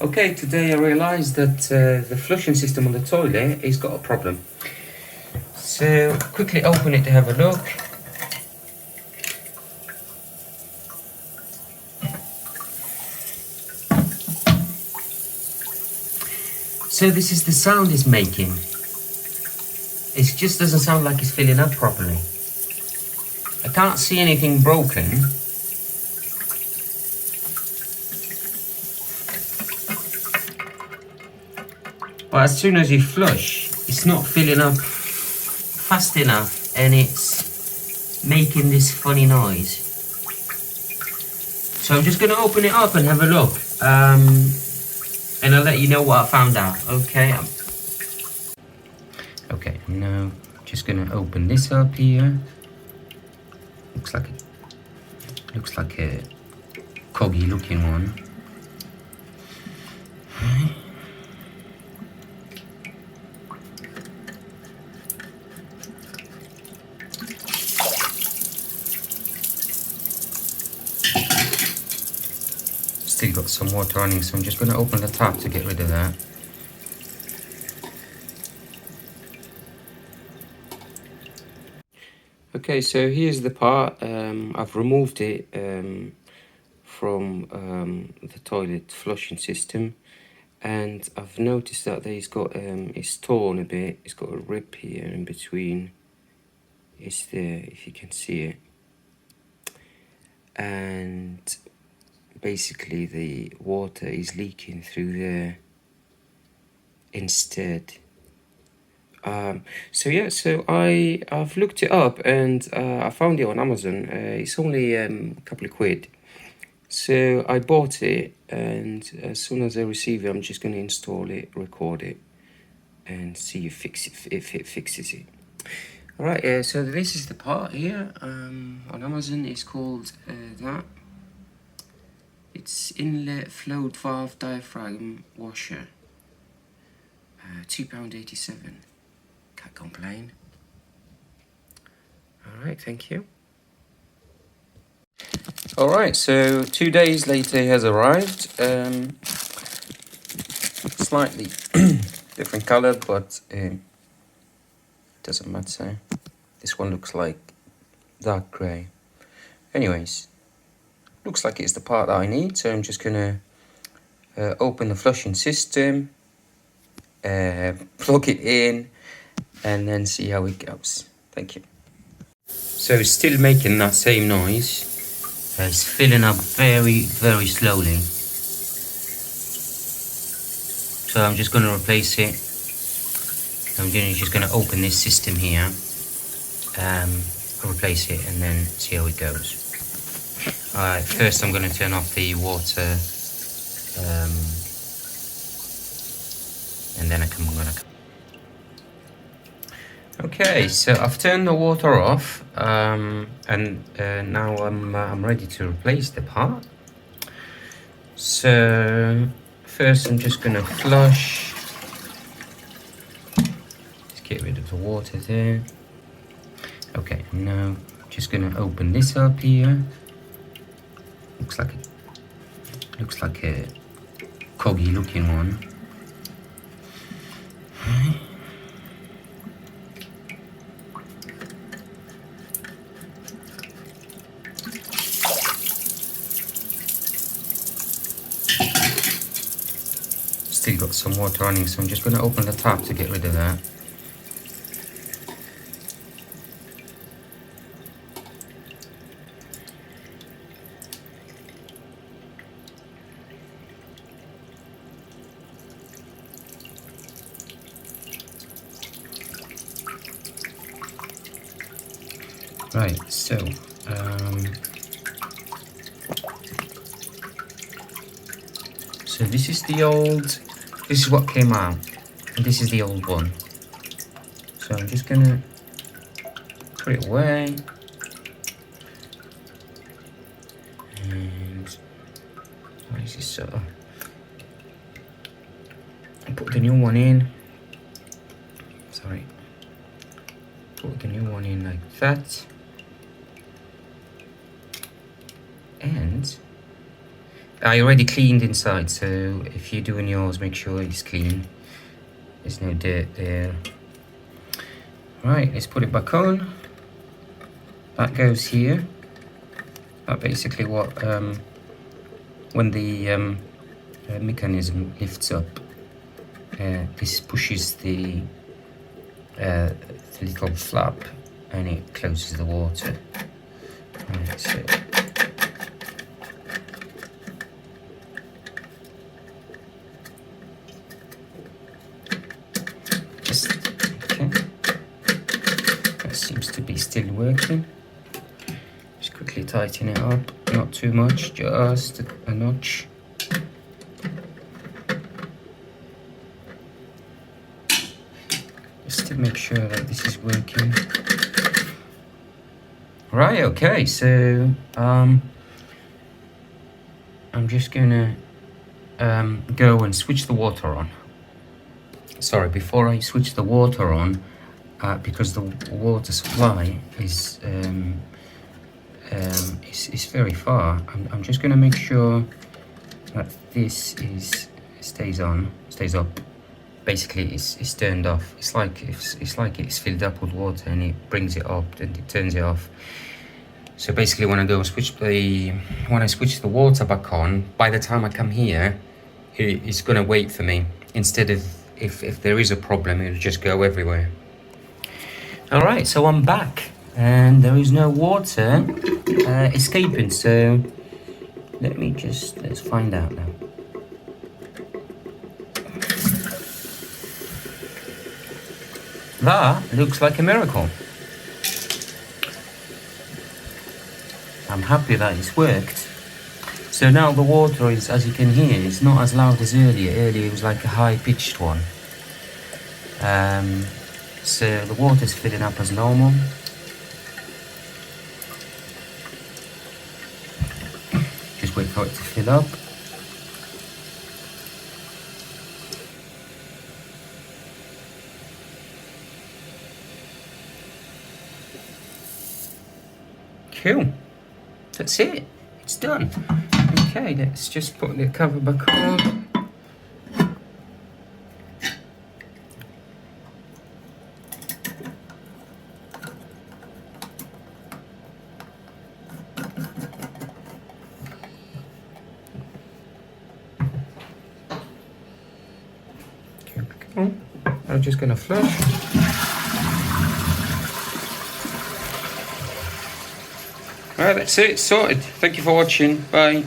Okay, today I realised that the flushing system on the toilet has got a problem. So quickly open it to have a look. So this is the sound it's making. It just doesn't sound like it's filling up properly. I can't see anything broken. But as soon as you flush, it's not filling up fast enough and it's making this funny noise. So I'm just going to open it up and have a look. And I'll let you know what I found out, okay? Okay, now just going to open this up here. Looks like a coggy looking one. Still got some water running, so I'm just going to open the tap to get rid of that. Okay, so here's the part. I've removed it from the toilet flushing system, and I've noticed that it's got it's torn a bit. It's got a rip here in between. It's there, if you can see it, and basically the water is leaking through there instead. So yeah, so I've looked it up and I found it on Amazon. It's only a couple of quid. So I bought it, and as soon as I receive it, I'm just going to install it, record it, and see if it fixes it. Alright, so this is the part here on Amazon. It's called that. It's inlet float valve diaphragm washer. £2.87. Can't complain. Alright, thank you. Alright, so 2 days later it has arrived. Slightly different color, but doesn't matter. This one looks like dark grey. Anyways, looks like it's the part that I need, so I'm just gonna open the flushing system, plug it in, and then see how it goes. Thank you. So it's still making that same noise. It's filling up very, very slowly. So I'm just going to replace it. I'm just going to open this system here, replace it, and then see how it goes. Alright, first I'm going to turn off the water, and then I'm going to... Okay, so I've turned the water off, and now I'm ready to replace the part. So first I'm just going to flush. Let's get rid of the water there. Okay, now just going to open this up here. Looks like a coggy looking one. Still got some water running, so I'm just going to open the tap to get rid of that. Right, so this is the old. This is what came out, and this is the old one. So I'm just gonna put it away, and what is this sort of? I put the new one in. Sorry, put the new one in like that, and I already cleaned inside, so if you're doing yours, make sure it's clean. There's no dirt there. Right, let's put it back on. That goes here. That basically what, when the mechanism lifts up, this pushes the little flap and it closes the water. Right, so okay. That seems to be still working. Just quickly tighten it up, not too much, just a notch. Just to make sure that this is working. Right, okay, so I'm just gonna go and switch the water on. Sorry, before I switch the water on, because the water supply is very far, I'm just gonna make sure that this stays up. Basically, it's turned off. It's like it's filled up with water and it brings it up and it turns it off. So basically, when I switch the water back on, by the time I come here, it's gonna wait for me. Instead of if there is a problem, it'll just go everywhere. All right, so I'm back and there is no water escaping. So let's find out now. That looks like a miracle. I'm happy that it's worked. So now the water is, as you can hear, it's not as loud as earlier. Earlier it was like a high-pitched one. So the water's filling up as normal. Just wait for it to fill up. Cool. That's it. It's done. Okay, let's just put the cover back on. Here we go. I'm just gonna flush. Alright, that's it, sorted. Thank you for watching. Bye.